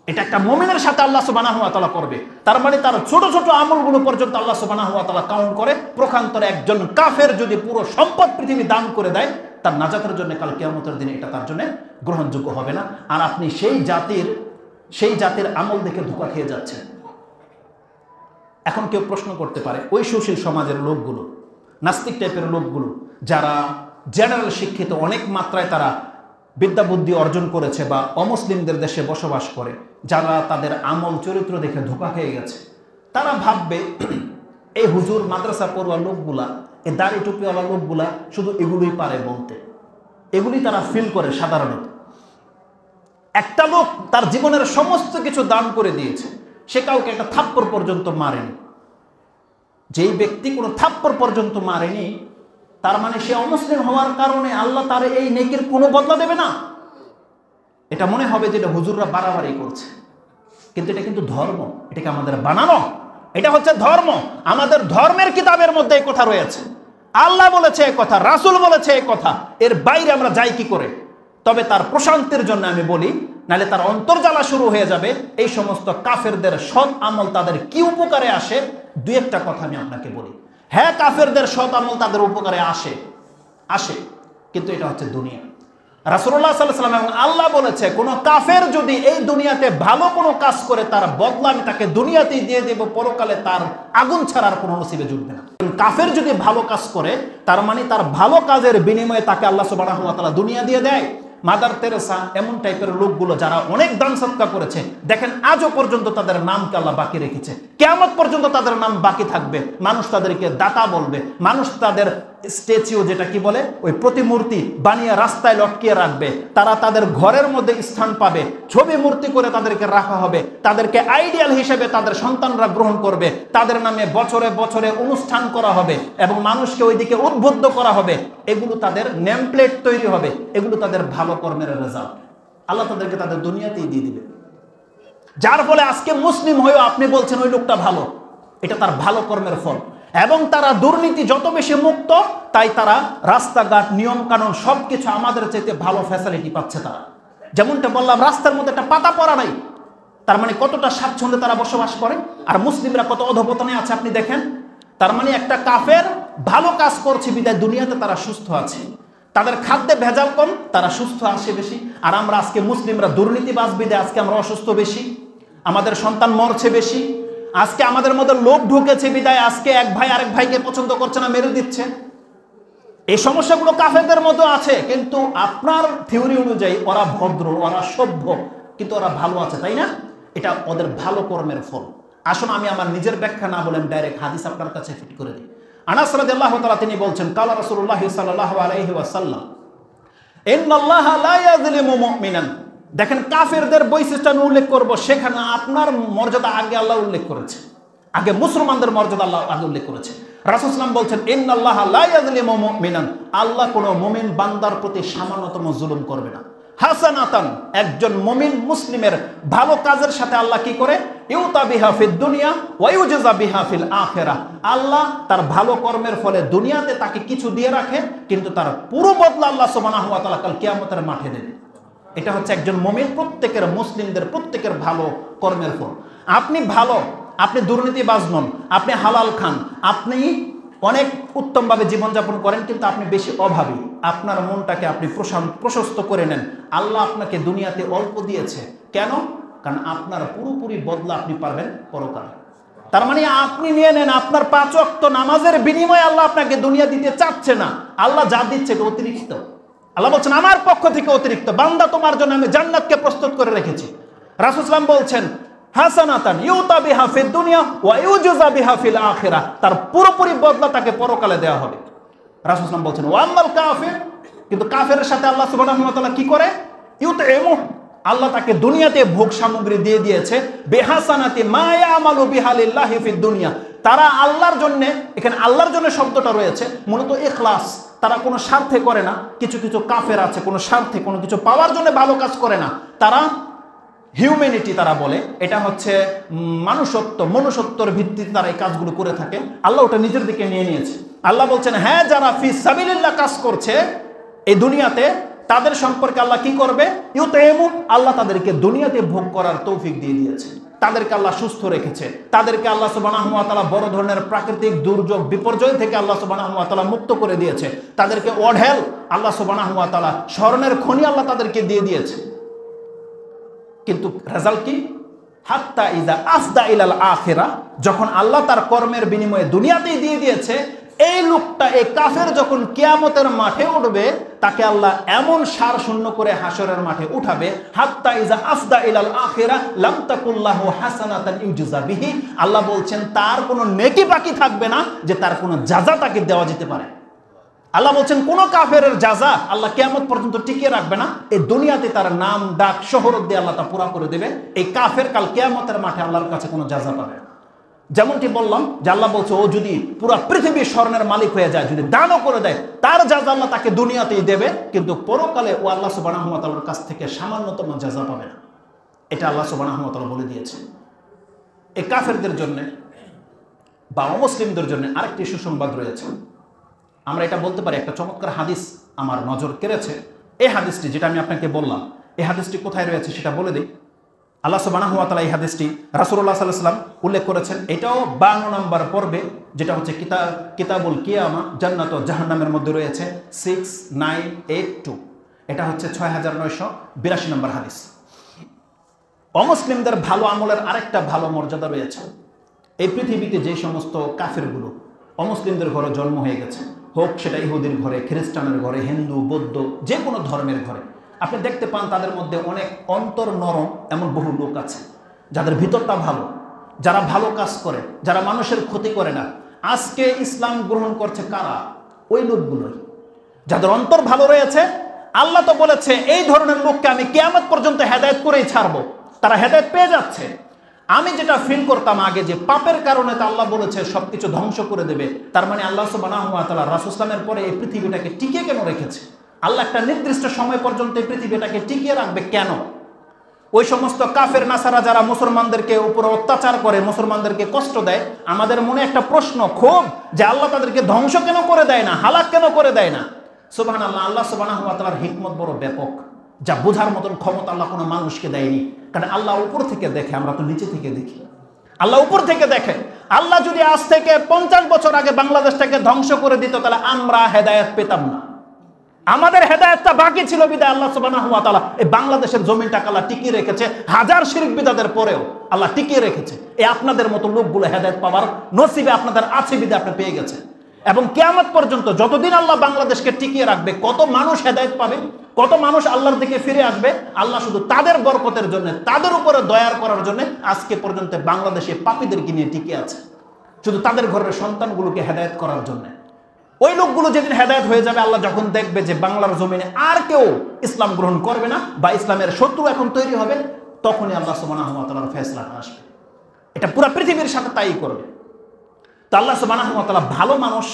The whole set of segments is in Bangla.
এটা একটা মুমিনের সাথে আল্লাহ সুবহানাহু ওয়া তাআলা করবে। তার মানে তার ছোট ছোট আমলগুলো পর্যন্ত আল্লাহ সুবহানাহু ওয়া তাআলা কাউন্ট করে। প্রকান্তরে একজন কাফের যদি পুরো সম্পদ পৃথিবী দান করে দেয়, তার নাজাতের জন্য কাল কিয়ামতের দিনে এটা তার জন্য গ্রহণযোগ্য হবে না। আর আপনি সেই জাতির আমল দেখে ধোঁকা খেয়ে যাচ্ছেন। এখন কেউ প্রশ্ন করতে পারে, ওই সুশীল সমাজের লোকগুলো, নাস্তিক টাইপের লোকগুলো, যারা জেনারেল শিক্ষিত, অনেক মাত্রায় তারা বিদ্যা বুদ্ধি অর্জন করেছে বা অমুসলিমদের দেশে বসবাস করে, যারা তাদের আমল চরিত্র দেখে ধোঁকা খেয়ে গেছে, তারা ভাববে এই হুজুর মাদ্রাসা পড়ুয়া লোকগুলা, এই দাড়ি টুপিওয়ালা লোকগুলা শুধু এগুলোই পারে বলতে। এগুলি তারা ফিল করে সাধারণত। একটা লোক তার জীবনের সমস্ত কিছু দান করে দিয়েছে, সে কাউকে একটা থাপ্পড় পর্যন্ত মারেনি। যেই ব্যক্তি কোনো থাপ্পড় পর্যন্ত মারেনি, তার মানে সে অমুসলিম হওয়ার কারণে আল্লাহ তার এই নেকির কোনো বদলা দেবে না। এটা মনে হবে যে এটা হুজুররা বাড়াবাড়ি করছে, কিন্তু এটা কিন্তু ধর্ম, এটাকে আমাদের বানানো, এটা হচ্ছে ধর্ম। আমাদের ধর্মের কিতাবের মধ্যে এই কথা রয়েছে। আল্লাহ বলেছে এই কথা, রাসূল বলেছে এই কথা, এর বাইরে আমরা যাই কি করে? তবে তার প্রশান্তির জন্য আমি বলি, নাহলে তার অন্তর্জালা শুরু হয়ে যাবে। এই সমস্ত কাফেরদের সৎ আমল তাদের কি উপকারে আসে, দুই একটা কথা আমি আপনাকে বলি। হ্যাঁ, কাফেরদের সৎ আমল তাদের উপকারে আসে, কিন্তু এটা হচ্ছে দুনিয়া। রাসূলুল্লাহ সাল্লাল্লাহু আলাইহি ওয়াসাল্লাম এবং আল্লাহ বলেছে, কোন কাফের যদি এই দুনিয়াতে ভালো কোনো কাজ করে, তার বদলা আমি তাকে দুনিয়াতেই দিয়ে দেব, পরকালে তার আগুন ছাড়ার কোনো নসিবে জুটবে না। কাফের যদি ভালো কাজ করে, তার মানে তার ভালো কাজের বিনিময়ে তাকে আল্লাহ সুবহানাহু ওয়া তাআলা দুনিয়া দিয়ে দেয়। মাদার তেরেসা এমন টাইপের লোকগুলো যারা অনেক দান সদকা করেছে, দেখেন আজও পর্যন্ত তাদের নামকে আল্লাহ বাকি রেখেছে। কিয়ামত পর্যন্ত তাদের নাম বাকি থাকবে। মানুষ তাদেরকে দাতা বলবে, মানুষ তাদের স্ট্যাচু, যেটা কি বলে, ওই প্রতিমূর্তি বানিয়ে রাস্তায় লটকিয়ে রাখবে। তারা তাদের ঘরের মধ্যে স্থান পাবে, ছবি মূর্তি করে তাদেরকে রাখা হবে, তাদেরকে আইডিয়াল হিসেবে তাদের সন্তানরা গ্রহণ করবে, তাদের নামে বছরে বছরে অনুষ্ঠান করা হবে এবং মানুষকে ওইদিকে উদ্বুদ্ধ করা হবে। এগুলো তাদের নেম প্লেট তৈরি হবে, এগুলো তাদের ভালো কর্মের রেজাল্ট। আল্লাহ তাদেরকে তাদের দুনিয়াতেই দিয়ে দিবে। যার ফলে আজকে মুসলিম হয়েও আপনি বলছেন ওই লোকটা ভালো, এটা তার ভালো কর্মের ফল। এবং তারা দুর্নীতি যত বেশি মুক্ত, তাই তারা রাস্তাঘাট, নিয়ম কানুন সবকিছু আমাদের চাইতে ভালো ফ্যাসিলিটি পাচ্ছে। তারা যেমনটা বললাম, রাস্তার মধ্যে একটা পাতা পড়া নাই, তার মানে কতটা স্বাচ্ছন্দ্যে তারা বসবাস করে। আর মুসলিমরা কত অধঃপতনে আছে আপনি দেখেন। তার মানে একটা কাফের ভালো কাজ করছে বিদায় দুনিয়াতে তারা সুস্থ আছে, তাদের খাদ্যে ভেজাল কম, তারা সুস্থ আসে বেশি। আর আমরা আজকে মুসলিমরা দুর্নীতিবাজ বিদায় আজকে আমরা অসুস্থ বেশি, আমাদের সন্তান মরছে বেশি। আজকে আমাদের মধ্যে লোভ ঢুকেছে বিদায় আজকে এক ভাই আরেক ভাইকে পছন্দ করছে না, মেরে দিচ্ছে। এই সমস্যাগুলো কাফেরদের মধ্যে আছে, কিন্তু আপনার থিওরি অনুযায়ী ওরা ভদ্র, ওরা সভ্য, কিন্তু ওরা ভালো আছে, তাই না? এটা ওদের ভালো কর্মের ফল। আসুন আমি আমার নিজের ব্যাখ্যা না বলেন ডাইরেক্ট হাদিস আপনার কাছে ফিট করে দিই। আনাস রাদিয়াল্লাহু তাআলা তিনি বলছেন, কালা রাসূলুল্লাহ সাল্লাল্লাহু আলাইহি ওয়াসাল্লাম, ইন্নাল্লাহা লা ইয়াযলিমু মুমিনান। দেখেন কাফেরদের বৈশিষ্ট্য আমি উল্লেখ করব, সেখানে আপনার মর্যাদা আগে আল্লাহ উল্লেখ করেছে, আগে মুসলমানদের মর্যাদা আল্লাহ আগে উল্লেখ করেছে। রাসূল সাল্লাল্লাহু আলাইহি ওয়াসাল্লাম বলছেন, ইন্নাল্লাহা লা ইয়াযলিমু মুমিনান, আল্লাহ কোনো মুমিন বান্দার প্রতি সামান্যতম জুলুম করবে না। হাসানাতান, একজন মুমিন মুসলিমের ভালো কাজের সাথে আল্লাহ কি করে, ইউতা বিহা ফিদ দুনিয়া ওয়া ইউজা বিহা ফিল আখিরাহ, আল্লাহ তার ভালো কর্মের ফলে দুনিয়াতে তাকে কিছু দিয়ে রাখে, কিন্তু তার পুরো বদলা আল্লাহ সুবহানাহু ওয়া তাআলা কাল কিয়ামতের মাঠে দেবে। এটা হচ্ছে একজন মুমিন, প্রত্যেকের মুসলিমদের প্রত্যেকের ভালো কর্মের ফল। আপনি ভালো, আপনি দুর্নীতিবাজ নন, আপনি হালাল খান, আপনি অনেক উত্তমভাবে জীবনযাপন করেন, কিন্তু আপনি বেশি অভাবী, আপনার মনটাকে আপনি প্রশস্ত করে নেন, আল্লাহ আপনাকে দুনিয়াতে অল্প দিয়েছে। কেন? কারণ আপনার পুরোপুরি বদলা আপনি পারবেন পরকালে। তার মানে আপনি নিয়ে নেন, আপনার 5 ওয়াক্ত নামাজের বিনিময়ে আল্লাহ আপনাকে দুনিয়া দিতে চাচ্ছে না, আল্লাহ যা দিচ্ছে এটা অতিরিক্ত। আল্লাহ বলছেন, আমার পক্ষ থেকে অতিরিক্ত, বান্দা তোমার জন্য আমি জান্নাতকে প্রস্তুত করে রেখেছি। রাসূল সাল্লাল্লাহু আলাইহি ওয়াসাল্লাম বলছেন, হাসানাতান ইউতা বিহা ফিদ দুনিয়া ওয়া ইউজা বিহা ফিল আখিরাহ, তার পুরোপুরি বদলা তাকে পরকালে দেওয়া হবে। রাসূল সাল্লাল্লাহু আলাইহি ওয়াসাল্লাম বলছেন, ওয়া আম্মাল কাফির, কিন্তু কাফেরের সাথে আল্লাহ সুবহানাহু ওয়া তাআলা কি করে, ইউতইমু, আল্লাহ তাকে দুনিয়াতে ভোগ সামগ্রী দিয়ে দিয়েছে, বিহাসানাতি মা ইয়ামালু বিহা লিল্লাহি ফিদ দুনিয়া, তারা আল্লাহর জন্য, এখানে আল্লাহর জন্য শব্দটা রয়েছে মূলত ইখলাস, তারা কোনো স্বার্থে করে না। কিছু কিছু কাফের আছে কোনো স্বার্থে, কোনো কিছু পাওয়ার জন্য ভালো কাজ করে না, তারা হিউম্যানিটি তারা বলে, এটা হচ্ছে মানুষত্ব, মনুষ্যত্বর ভিত্তিতে তারা এই কাজগুলো করে থাকে। আল্লাহ ওটা নিজের দিকে নিয়ে নিয়েছে। আল্লাহ বলছেন, হ্যাঁ যারা ফি সাবিলিল্লাহ কাজ করছে এই দুনিয়াতে, তাদের সম্পর্কে আল্লাহ কি করবে? ইউতাইমুন, আল্লাহ তাদেরকে দুনিয়াতে ভোগ করার তৌফিক দিয়ে দিয়েছে, তাদেরকে আল্লাহ সুস্থ রেখেছে, তাদেরকে আল্লাহ সুবহানাহু ওয়া তাআলা বড় ধরনের প্রাকৃতিক দুর্যোগ বিপর্যয় থেকে আল্লাহ সুবহানাহু ওয়া তাআলা মুক্ত করে দিয়েছে, তাদেরকে অঢেল আল্লাহ সুবহানাহু ওয়া তাআলা স্বর্ণের খনি আল্লাহ তাদেরকে দিয়ে দিয়েছে। কিন্তু রেজাল্ট কি? হাত্তা ইযা আফদা ইলাল আখিরা, যখন আল্লাহ তার কর্মের বিনিময়ে দুনিয়াতেই দিয়ে দিয়েছে, এই লোকটা, এই কাফের যখন কিয়ামতের মাঠে উঠবে, তাকে আল্লাহ এমন সার শূন্য করে হাসরের মাঠে উঠাবে, হাত্তা ইযা আফদা ইলাল আখিরা লাম তাকুল্লাহু হাসানাতান ইউজজা বিহি, আল্লাহ বলছেন তার কোনো নেকি বাকি থাকবে না যে তার কোনো জাযা তাকে দেওয়া যেতে পারে। আল্লাহ বলছেন কোন কাফের জাযা আল্লাহ কিয়ামত পর্যন্ত টিকিয়ে রাখবে না, এই দুনিয়াতে তার নাম ডাক শোহরত দিয়ে আল্লাহ তা পুরা করে দেবে। এই কাফের কাল কিয়ামতের মাঠে আল্লাহর কাছে কোনো জাযা পাবে না। যেমনটি বললাম যে আল্লাহ বলছে ও যদি পুরো পৃথিবীর স্বর্ণের মালিক হয়ে যায়, যদি দানও করে দেয়, তার জাযা আল্লাহ তাকে দুনিয়াতেই দেবে, কিন্তু পরকালে ও আল্লাহ সুবহানাহু ওয়া তাআলার কাছ থেকে সামান্যতম জাযা পাবে না। এটা আল্লাহ সুবহানাহু ওয়া তাআলা বলে দিয়েছে। এই কাফেরদের জন্য বা অমুসলিমদের জন্য আরেকটি সুসংবাদ রয়েছে। আমরা এটা বলতে পারি, একটা চমৎকার হাদিস আমার নজর কেড়েছে। এই হাদিসটি যেটা আমি আপনাকে বললাম, এই হাদিসটি কোথায় রয়েছে সেটা বলে দিই। আল্লাহ সুবহানাহু ওয়া তাআলা এই হাদিসটি রাসূলুল্লাহ সাল্লাল্লাহু আলাইহি ওয়াসাল্লাম উল্লেখ করেছেন। এটাও 52 নম্বর পর্বে, যেটা হচ্ছে কিতাবুল কিয়ামা, জান্নাত ও জাহান্নামের মধ্যে রয়েছে 6982। এটা হচ্ছে 6982 নম্বর হাদিস। অমুসলিমদের ভালো আমলের আরেকটা ভালো মর্যাদা রয়েছে। এই পৃথিবীতে যে সমস্ত কাফেরগুলো অমুসলিমদের ঘরে জন্ম হয়ে গেছে, হোক সেটা ইহুদির ঘরে, খ্রিস্টানের ঘরে, হিন্দু, বৌদ্ধ, যে কোনো ধর্মের ঘরে, আপনি দেখতে পান তাদের মধ্যে অনেক অন্তর নরম এমন বহু লোক আছে যাদের ভিতরটা ভালো, যারা ভালো কাজ করে, যারা মানুষের ক্ষতি করে না। আজকে ইসলাম গ্রহণ করছে কারা? ওই লোকগুলোই যাদের অন্তর ভালো রয়েছে। আল্লাহ তো বলেছে এই ধরনের লোককে আমি কিয়ামত পর্যন্ত হেদায়েত করেই ছাড়বো, তারা হেদায়েত পেয়ে যাচ্ছে। আমি যেটা ফিল করতাম আগে যে পাপের কারণে তো আল্লাহ বলেছে সবকিছু ধ্বংস করে দেবে, তার মানে আল্লাহ সুবহানাহু ওয়া তাআলা রাসূল সাল্লাল্লাহু আলাইহি ওয়াসাল্লামের পরে এই পৃথিবীটাকে টিকিয়ে কেন রেখেছে? আল্লাহ একটা নির্দিষ্ট সময় পর্যন্ত এই পৃথিবীটাকে টিকিয়ে রাখবে কেন? ওই সমস্ত কাফের নাসারা যারা মুসলমানদেরকে উপরে অত্যাচার করে, মুসলমানদেরকে কষ্ট দেয়, আমাদের মনে একটা প্রশ্ন খুব, যে আল্লাহ তাদেরকে ধ্বংস কেন করে দেয় না, হালাক কেন করে দেয় না? সুবহানাল্লাহ, আল্লাহ সুবহানাহু ওয়া তাআলার হিকমত বড় ব্যাপক, যা বোঝার মতন ক্ষমতা আল্লাহ কোনো মানুষকে দেয়নি। কারণ আল্লাহ উপর থেকে দেখে, আমরা তো নিচে থেকে দেখি। আল্লাহ উপর থেকে দেখে। আল্লাহ যদি আজ থেকে 50 বছর আগে বাংলাদেশটাকে ধ্বংস করে দিত, তাহলে আমরা হেদায়েত পেতাম না। আমাদের হেদায়েতটা বাকি ছিল বিধায় আল্লাহ সুবহানাহু ওয়া তাআলা এই বাংলাদেশের জমিনটাকে আল্লাহ টিকিয়ে রেখেছে। হাজার শিরক বিদআতের পরেও আল্লাহ টিকিয়ে রেখেছে। এই আপনাদের মতো লোকগুলো হেদায়েত পাওয়ার নসিবে আপনাদের আছে বিধায় আপনি পেয়ে গেছেন। এবং কিয়ামত পর্যন্ত যতদিন আল্লাহ বাংলাদেশকে টিকিয়ে রাখবে, কত মানুষ হেদায়েত পাবে, কত মানুষ আল্লাহর দিকে ফিরে আসবে। আল্লাহ শুধু তাদের বরকতের জন্য, তাদের উপরে দয়া করার জন্য আজকে পর্যন্ত বাংলাদেশে পাপীদেরকে নিয়ে টিকে আছে, শুধু তাদের ঘরের সন্তানগুলোকে হেদায়েত করার জন্য। ওই লোকগুলো যেদিন হেদায়েত হয়ে যাবে, আল্লাহ যখন দেখবে যে বাংলার জমিনে আর কেউ ইসলাম গ্রহণ করবে না বা ইসলামের শত্রু এখন তৈরি হবে, তখনই আল্লাহ সুবহানাহু ওয়া তাআলার ফয়সালাটা আসবে। এটা পুরো পৃথিবীর সাথে তাই করবে। তো আল্লাহ সুবহানাহু ওয়া তাআলা ভালো মানুষ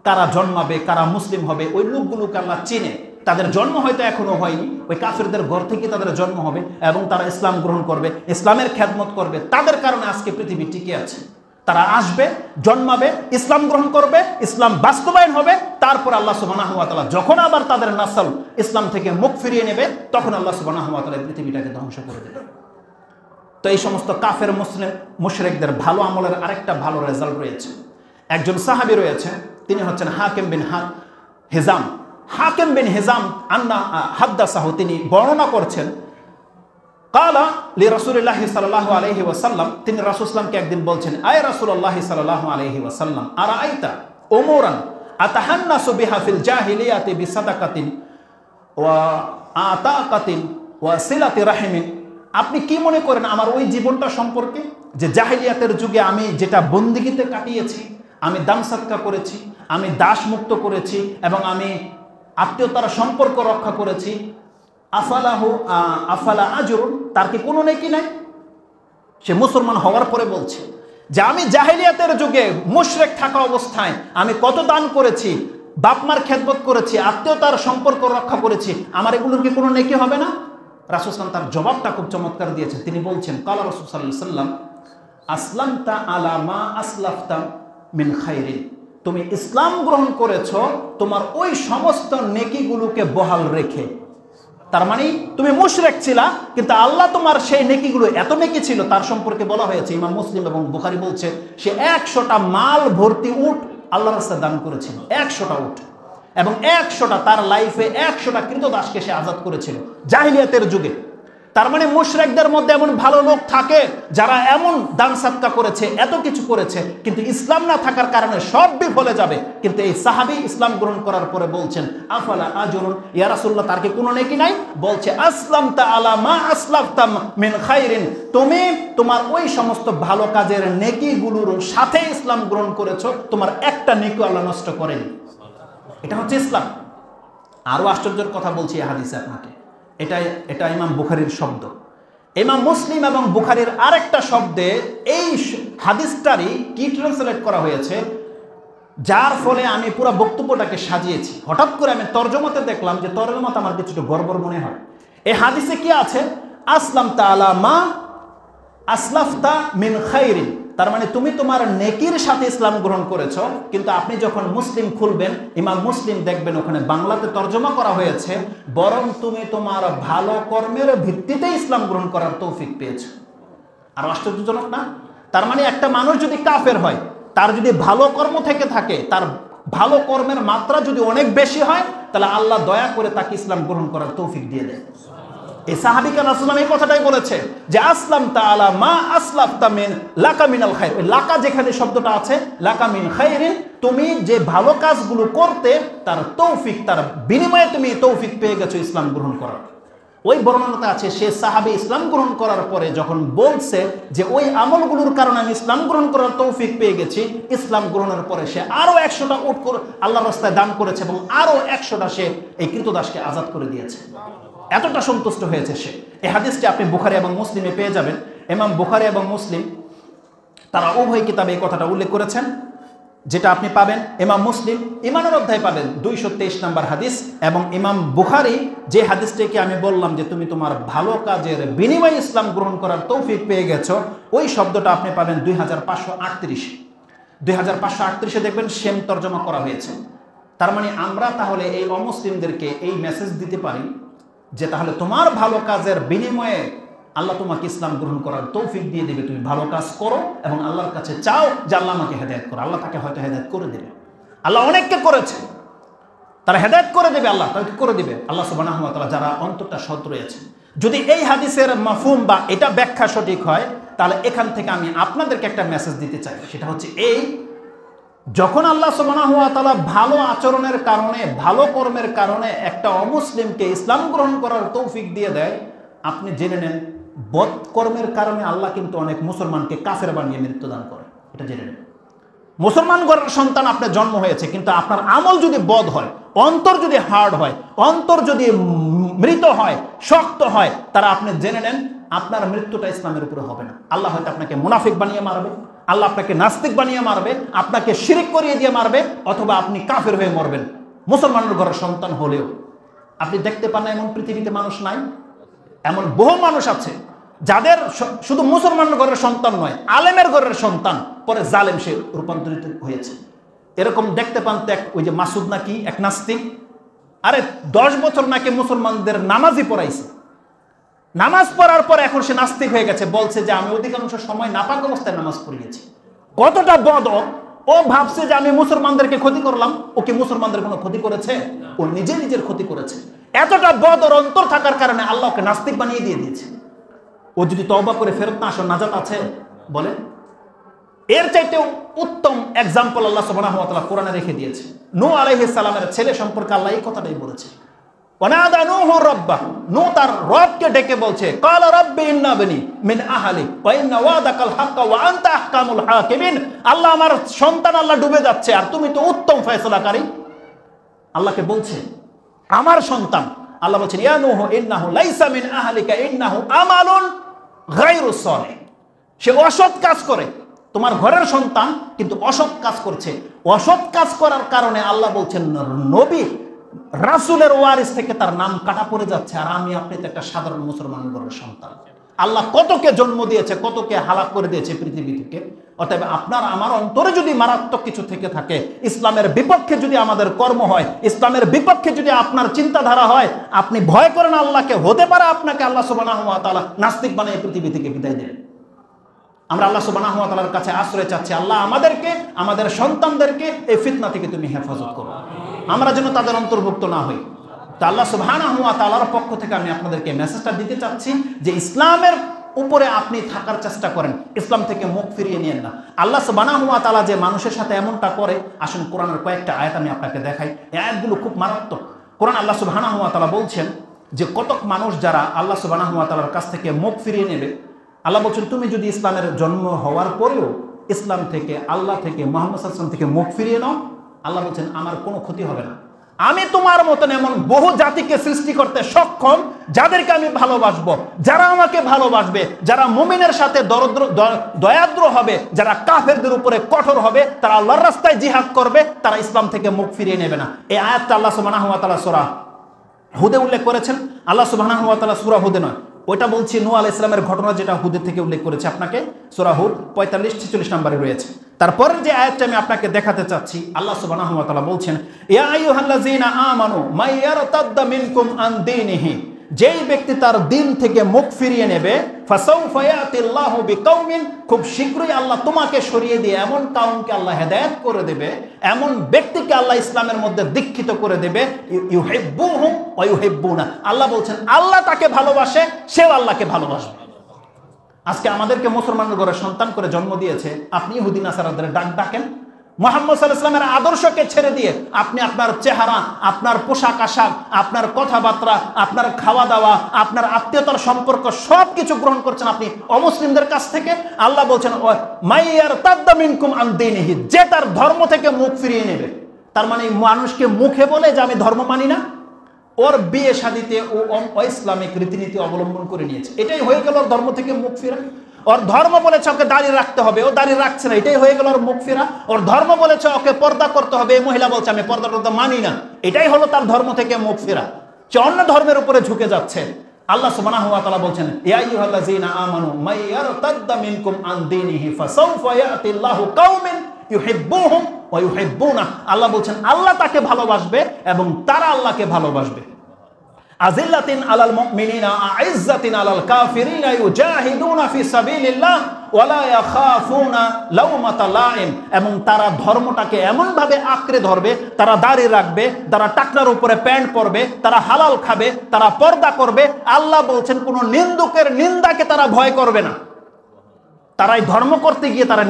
কারা জন্মাবে, কারা মুসলিম হবে, ওই লোকগুলোকে আল্লাহ চিনে। তাদের জন্ম হয়তো এখনো হয়নি, ওই কাফেরদের ঘর থেকে তাদের জন্ম হবে এবং তারা ইসলাম গ্রহণ করবে, ইসলামের খেদমত করবে। তাদের কারণে আজকে পৃথিবী টিকে আছে। তারা আসবে, জন্মাবে, ইসলাম গ্রহণ করবে, ইসলাম বাস্তবায়ন হবে। তারপর আল্লাহ সুবহানাহু ওয়া তাআলা যখন আবার তাদের নাসল ইসলাম থেকে মুখ ফিরিয়ে নেবে, তখন আল্লাহ সুবহানাহু ওয়া তাআলা পৃথিবীটাকে ধ্বংস করে দেবে। তো এই সমস্ত কাফের মুসলিম মুশরিকদের ভালো আমলের আরেকটা ভালো রেজাল্ট রয়েছে। একজন সাহাবী রয়েছে, তিনি হচ্ছেন হাকিম বিন হিজাম। হাকিম বিন হিজাম আন্না হাদ্দাসাহু, তিনি বর্ণনা করছেন, কালা লি রাসূলিল্লাহি সাল্লাল্লাহু আলাইহি ওয়াসাল্লাম, তিনি রাসূল সাল্লামকে একদিন বলছেন, আয় রাসূলুল্লাহি সাল্লাল্লাহু আলাইহি ওয়াসাল্লাম, আরাআইতা উমুরান আতাহান্নাসু বিহা ফিল জাহিলিয়াতি বিসাদাকাতিন ওয়া আতাকাতিন ওয়া সিলাতি রাহিমিন, আপনি কি মনে করেন আমার ওই জীবনটা সম্পর্কে, যে জাহিলিয়াতের যুগে আমি যেটা বন্দিগিতে কাটিয়েছি, আমি দান সাদকা করেছি, আমি দাস মুক্ত করেছি এবং আমি আত্মীয়তার সম্পর্ক রক্ষা করেছি, আফালা আজরুন, তার কি কোনো নেকি নাই? সে মুসলমান হওয়ার পরে বলছে যে আমি জাহিলিয়াতের যুগে মুশরিক থাকা অবস্থায় আমি কত দান করেছি, বাপমার খেদমত করেছি, আত্মীয়তার সম্পর্ক রক্ষা করেছি, আমার এগুলোর কি কোনো নেকি হবে না? রাসূল সাল্লাল্লাহু আলাইহি ওয়াসাল্লাম তার জবাবটা খুব চমৎকার দিয়েছেন। তিনি বলছেন, কালা রাসূল সাল্লাল্লাহু আলাইহি ওয়াসাল্লাম, আসলামতা আলা মা আসলাফতা মিন খাইরিন, তুমি ইসলাম গ্রহণ করেছো তোমার ওই সমস্ত নেকিগুলোকে বহাল রেখে। তার মানে তুমি মুশরিক ছিলা, কিন্তু আল্লাহ তোমার সেই নেকিগুলো এত নেকি ছিল, তার সম্পর্কে বলা হয়েছে, ইমাম মুসলিম এবং বুখারী বলছে সে 100টা মাল ভর্তি উট আল্লাহর রাস্তায় দান করেছিল, 100টা উট, এবং 100টা তার লাইফে 100টা কৃতদাসকে সে আজাদ করেছিল জাহিলিয়াতের যুগে। তার মানে মুশরিকদের মধ্যে এমন ভালো লোক থাকে যারা এমন দান সাদকা করেছে, এত কিছু করেছে, কিন্তু ইসলাম না থাকার কারণে সব বিফলে যাবে। কিন্তু এই সাহাবী ইসলাম গ্রহণ করার পরে বলছেন আফালা আজরুন, ইয়া রাসূলুল্লাহ তার কি কোনো নেকি নাই? বলছে আসলামতা আলা মা আসলাফতা মিন খাইরিন, তুমি তোমার ওই সমস্ত ভালো কাজের নেকিগুলোর সাথে ইসলাম গ্রহণ করেছো, তোমার একটা নেকি আল্লাহ নষ্ট করেনি। এটা হচ্ছে ইসলাম। আরো আশ্চর্যের কথা বলছি এই হাদিসে আপনাকে, এটা ইমাম বুখারীর শব্দ। ইমাম মুসলিম এবং বুখারীর আরেকটা শব্দে এই হাদিসটারই কি ট্রান্সলেট করা হয়েছে, যার ফলে আমি পুরো বক্তব্যটাকে সাজিয়েছি। হঠাৎ করে আমি তরজমাতে দেখলাম যে তরজমাতে আমার কিছুটা গড়বড় মনে হয়। এই হাদিসে কি আছে? আসলামতা আলা মা আসলাফতা মিন খাইরিন, তার মানে তুমি তোমার নেকির সাথে ইসলাম গ্রহণ করেছো। কিন্তু আপনি যখন মুসলিম খুলবেন, ইমাম মুসলিম দেখবেন ওখানে বাংলাতে তর্জমা করা হয়েছে বরং তুমি তোমার ভালো কর্মের ভিত্তিতে ইসলাম গ্রহণ করার তৌফিক পেয়েছো। আর আশ্চর্যজনক না? তার মানে একটা মানুষ যদি কাফের হয়, তার যদি ভালো কর্ম থেকে থাকে, তার ভালো কর্মের মাত্রা যদি অনেক বেশি হয়, তাহলে আল্লাহ দয়া করে তাকে ইসলাম গ্রহণ করার তৌফিক দিয়ে দেয়। এই সাহাবীকে রাসূলুল্লাহ এই কথাটাই বলেছে যে আসলামতা আলা মা আসলাফতা মিন লাকা মিনাল খায়র। ওই লাকা যেখানে শব্দটা আছে, লাকা মিন খায়রিন, তুমি যে ভালো কাজগুলো করতে তার তৌফিক, তার বিনিময়ে তুমি তৌফিক পেয়ে গেছো ইসলাম গ্রহণ করার। ওই বর্ণনাতে আছে সে সাহাবী ইসলাম গ্রহণ করার পরে যখন বলছে যে ওই আমলগুলোর কারণে আমি ইসলাম গ্রহণ করার তৌফিক পেয়ে গেছি, ইসলাম গ্রহণের পরে সে আরো 100টা উট আল্লাহর রাস্তায় দান করেছে এবং আরো 100টা সে এই কৃতদাসকে আজাদ করে দিয়েছে। এতটা সন্তুষ্ট হয়েছে সে। এই হাদিসটি আপনি বুখারী এবং মুসলিমে পেয়ে যাবেন। ইমাম বুখারী এবং মুসলিম তারা উভয় কিতাবে এই কথাটা উল্লেখ করেছেন, যেটা আপনি পাবেন ইমাম মুসলিম ঈমানের অধ্যায় পাবেন 223 নম্বর হাদিস, এবং ইমাম বুখারী যে হাদিসটিকে আমি বললাম যে তুমি তোমার ভালো কাজের বিনিময়ে ইসলাম গ্রহণ করার তৌফিক পেয়ে গেছো, ওই শব্দটা আপনি পাবেন 2538 দেখবেন সেম তর্জমা করা হয়েছে। তার মানে আমরা তাহলে এই অমুসলিমদেরকে এই মেসেজ দিতে পারি যে তাহলে তোমার ভালো কাজের বিনিময়ে আল্লাহ তোমাকে ইসলাম গ্রহণ করার তৌফিক দিয়ে দেবে। তুমি ভালো কাজ করো এবং আল্লাহর কাছে চাও যে আল্লাহ আমাকে হেদায়েত করো। আল্লাহ তাকে হয়তো হেদায়েত করে দেবে। আল্লাহ অনেককে করেছে, তারা হেদায়েত করে দেবে, আল্লাহ তাকে করে দেবে। আল্লাহ সুবহানাহু ওয়া তাআলা যারা অন্তরটা সৎ রয়েছে। যদি এই হাদিসের মাফহুম বা এটা ব্যাখ্যা সঠিক হয়, তাহলে এখান থেকে আমি আপনাদেরকে একটা মেসেজ দিতে চাই। সেটা হচ্ছে এই, যখন আল্লাহ সুবহানাহু ওয়া তাআলা ভালো আচরণের কারণে, ভালো কর্মের কারণে একটা অমুসলিমকে ইসলাম গ্রহণ করার তৌফিক দিয়ে দেয়, আপনি জেনে নেন বদ কর্মের কারণে আল্লাহ কিন্তু অনেক মুসলমানকে কাফের বানিয়ে মৃত্যুদান করে। এটা জেনে নেন। মুসলমান ঘরের সন্তান আপনার জন্ম হয়েছে, কিন্তু আপনার আমল যদি বদ হয়, অন্তর যদি হার্ড হয়, অন্তর যদি মৃত হয়, শক্ত হয়, তারা আপনি জেনে নেন আপনার মৃত্যুটা ইসলামের উপরে হবে না। আল্লাহ হয়তো আপনাকে মুনাফিক বানিয়ে মারবে, আল্লাহ আপনাকে নাস্তিক বানিয়ে মারবে, আপনাকে শিরিক করিয়ে দিয়ে মারবে, অথবা আপনি কাফের হয়ে মরবেন মুসলমানের ঘরের সন্তান হলেও। আপনি দেখতে পান না এমন পৃথিবীতে মানুষ নাই? এমন বহু মানুষ আছে যাদের শুধু মুসলমানের ঘরের সন্তান নয়, আলেমের ঘরের সন্তান, পরে জালেম সে রূপান্তরিত হয়েছে। এরকম দেখতে পান তো ওই যে মাসুদ নাকি এক নাস্তিক, আরে 10 বছর নাকি মুসলমানদের নামাজই পড়াইছে, নামাজ পড়ার পর এখন সে নাস্তিক হয়ে গেছে, বলছে যে আমি অধিকাংশ সময় নাপাক অবস্থায় নামাজ পড়িয়েছি। কতটা বদ! ও ভাবছে যে আমি মুসলমানদেরকে ক্ষতি করলাম। ও কি মুসলমানদের কোনো ক্ষতি করেছে? ও নিজে নিজের ক্ষতি করেছে। এতটা বদ ওর অন্তর থাকার কারণে আল্লাহ ওকে নাস্তিক বানিয়ে দিয়ে দিয়েছে। ও যদি তওবা করে ফেরত না আসে, নাজাত আছে? বলেন। এর চাইতেও উত্তম এক্সাম্পল আল্লাহ সুবহানাহু ওয়া তাআলা কোরআনে রেখে দিয়েছে। নূহ আলাইহিস সালামের ছেলে সম্পর্কে আল্লাহ এই কথাটাই বলেছে। ওয়ানাদা নূহু রাব্বাহু, নূহ তার রবকে ডেকে বলছে, ক্বালা রাব্বি ইন্না বনি মিন আহলি ওয়া ইন্না ওয়াদাকাল হক ওয়া আনতা আহকামুল হাকিমিন। আল্লাহ, আমার সন্তান আল্লাহ ডুবে যাচ্ছে আর তুমি তো উত্তম ফয়সালাকারী। আল্লাহকে বলছে আমার সন্তান। আল্লাহ বলছেন ইয়া নূহ ইন্নাহু লাইসা মিন আহলিকা ইন্নাহু আমালুন গায়রু সালিহ। সে অসৎ কাজ করে, তোমার ঘরের সন্তান কিন্তু অসৎ কাজ করছে। অসৎ কাজ করার কারণে আল্লাহ বলছেন নবী রাসূলের ওয়ারিস থেকে তার নাম কাটা পড়ে যাচ্ছে, আর আমি আপনি তো একটা সাধারণ মুসলমান ঘরের সন্তান। আল্লাহ কতকে জন্ম দিয়েছে, কতকে হালাক করে দিয়েছে পৃথিবী থেকে। অতএব আপনার আমার অন্তরে যদি মারাত্মক কিছু থেকে থাকে, ইসলামের বিপক্ষে যদি আমাদের কর্ম হয়, ইসলামের বিপক্ষে যদি আপনার চিন্তাধারা হয়, আপনি ভয় করেন আল্লাহকে, হতে পারে আপনাকে আল্লাহ সুবহানাহু ওয়া তাআলা নাস্তিক বানিয়ে পৃথিবী থেকে বিদায় দেন। আমরা আল্লাহ সুবহানাহু ওয়া তাআলার কাছে আশ্রয় চাচ্ছি, আল্লাহ আমাদেরকে, আমাদের সন্তানদেরকে এই ফিতনা থেকে তুমি হেফাজত করো, আমরা যেন তাদের অন্তর্ভুক্ত না হই। তো আল্লাহ সুবহানাহু ওয়া তাআলার পক্ষ থেকে আমি আপনাদেরকে মেসেজটা দিতে চাচ্ছি যে ইসলামের উপরে আপনি থাকার চেষ্টা করেন, ইসলাম থেকে মুখ ফিরিয়ে নিয়েন না। আল্লাহ সুবহানাহু ওয়া তাআলা যে মানুষের সাথে এমনটা করে, আসুন কোরআনের কয়েকটা আয়াত আমি আপনাকে দেখাই। এই আয়াতগুলো খুব মারাত্মক। কোরআন আল্লাহ সুবহানাহু ওয়া তাআলা বলছেন যে কতক মানুষ যারা আল্লাহ সুবহানাহু ওয়া তাআলার কাছ থেকে মুখ ফিরিয়ে নেবে, আল্লাহ বলছেন তুমি যদি ইসলামের জন্ম হওয়ার পরেও ইসলাম থেকে, আল্লাহ থেকে, মুহাম্মদ সাল্লাল্লাহু আলাইহি ওয়াসাল্লাম থেকে মুখ ফিরিয়ে নাও, আল্লাহ বলছেন আমার কোনো ক্ষতি হবে না। আমি তোমার মতন এমন বহু জাতিকে সৃষ্টি করতে সক্ষম যাদেরকে আমি ভালোবাসবো, যারা আমাকে ভালোবাসবে, যারা মুমিনের সাথে দয়াদ্র হবে, যারা কাফেরদের উপরে কঠোর হবে, তারা আল্লাহর রাস্তায় জিহাদ করবে, তারা ইসলাম থেকে মুখ ফিরিয়ে নেবে না। এই আয়াতটা আল্লাহ সুবহানাহু ওয়া তাআলা সূরা হুদে উল্লেখ করেছেন। আল্লাহ সুবহানাহু ওয়া তাআলা সূরা হুদে নয়, ওইটা বলছি নূহ আলাইহিস সালামের ঘটনা, যেটা হুদে থেকে উল্লেখ করেছে আপনাকে, সূরা হুদ 45-46 নম্বরে রয়েছে। তারপরের যে আয়াতটা আমি আপনাকে দেখাতে চাচ্ছি, আল্লাহ সুবহানাহু ওয়া তাআলা বলছেন ইয়া আইয়ুহাল্লাযীনা আমানু মাইয়ারতাদ্দা মিনকুম আন দীনিহি, যেই ব্যক্তি তার দিন থেকে মুখ ফিরিয়ে নেবে, ফাসাউফা ইয়াতিল্লাহু বিকাউমিন, খুব শীঘ্রই আল্লাহ তোমাকে সরিয়ে দিয়ে এমন কাউমকে আল্লাহ হেদায়েত করে দেবে, এমন ব্যক্তিকে আল্লাহ ইসলামের মধ্যে দীক্ষিত করে দেবে, ইউহিব্বুহুম ওয়া ইউহিব্বুনা, আল্লাহ বলছেন আল্লাহ তাকে ভালোবাসে, সেও আল্লাহকে ভালোবাসবে। আজকে আমাদেরকে মুসলমানের ঘরে সন্তান করে জন্ম দিয়েছে, আপনি ইহুদি নাসারাদের ডাক ডাকেন, মুহাম্মদ সাল্লাল্লাহু আলাইহি ওয়াসাল্লামের আদর্শকে ছেড়ে দিয়ে আপনি আপনার চেহারা, আপনার পোশাক আশাক, আপনার কথাবার্তা, আপনার খাওয়া দাওয়া, আপনার আত্মীয়তার সম্পর্ক সব কিছু গ্রহণ করছেন আপনি অমুসলিমদের কাছ থেকে। আল্লাহ বলছেন মাইয়ারতাদ্দা মিনকুম আন দীনিহি, যে তার ধর্ম থেকে মুখ ফিরিয়ে নেবে। তার মানে মানুষকে মুখে বলে যে আমি ধর্ম মানি না, ওর বিয়ে শাদিতে ও অইসলামিক রীতিনীতি অবলম্বন করে নিয়েছে, এটাই হয়ে গেল ওর ধর্ম থেকে মুখ ফেরা। ওর ধর্ম বলেছে ওকে দাঁড়িয়ে রাখতে হবে, ও দাঁড়িয়ে রাখছে না, এটাই হয়ে গেল ওর মুখ ফেরা। ওর ধর্ম বলেছে ওকে পর্দা করতে হবে, এই মহিলা বলছে আমি পর্দা করতে মানি না, এটাই হলো তার ধর্ম থেকে মুখ ফেরা, সে অন্য ধর্মের উপরে ঝুঁকে যাচ্ছে। আল্লাহ সুবহানাহু ওয়া তাআলা বলছেন ইয়া আইয়ুহাল্লাযীনা আমানু মাইয়ারতাদ্দা মিনকুম আন দীনিহি ফাসাউফা ইয়াতিল্লাহু কাউমিন ইউহিব্বুহুম ওয়া ইউহিব্বুনা, আল্লাহ বলছেন আল্লাহ তাকে ভালোবাসবে এবং তারা আল্লাহকে ভালোবাসবে। আযিল্লাতিন আলাল মুমিনিনা আইজ্জাতিন আলাল কাফিরিনা ইউজাহিদুনা ফি সাবিলিল্লাহ ওয়া লা ইয়াখাফুনা লাওমাতা লাইম, এবং তারা ধর্মটাকে এমন ভাবে আঁকড়ে ধরবে, তারা দাড়ি রাখবে, তারা টাকনার উপরে প্যান্ট পরবে, তারা হালাল খাবে, তারা পর্দা করবে। আল্লাহ বলছেন কোন নিন্দুকের নিন্দাকে তারা ভয় করবে না। তারা এই ধর্ম করতে গিয়ে তারা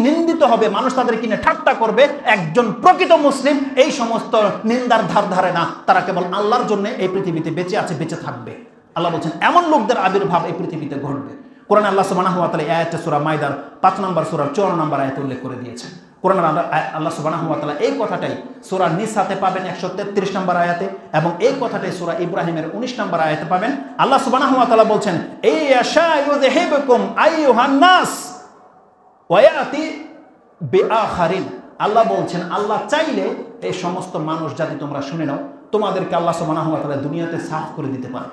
নিন্দিত হবে, মানুষ তাদের কিনে ঠাট্টা করবে। একজন প্রকৃত মুসলিম এই সমস্ত নিন্দার ধার ধারে না, তারা কেবল আল্লাহর জন্য এই পৃথিবীতে বেঁচে আছে, বেঁচে থাকবে। আল্লাহ বলছেন এমন লোকদের আবির্ভাব এই পৃথিবীতে ঘটবে। কোরআন আল্লাহ সুবহানাহু ওয়া তাআলা এই আয়াতটা সূরা মাইদার 5 নম্বর সূরার 54 নম্বর আয়াতে উল্লেখ করে দিয়েছেন। কোরআন আল্লাহ সুবহানাহু ওয়া তাআলা এই কথাটাই সূরা নিসাতে পাবেন 133 নম্বর আয়াতে, এবং এই কথাটাই সূরা ইব্রাহিমের 19 নম্বর আয়াতে পাবেন। আল্লাহ সুবহানাহু ওয়া তাআলা বলছেন ইয়াশা ইউযহিবুকুম আইয়ুহান নাস ওয়া ইয়াতি বিআখারিন, আল্লাহ বলছেন আল্লাহ চাইলে এই সমস্ত মানুষ জাতি তোমরা শুনে নাও, তোমাদেরকে আল্লাহ সুবহানাহু ওয়া তাআলা দুনিয়াতে সাফ করে দিতে পারে।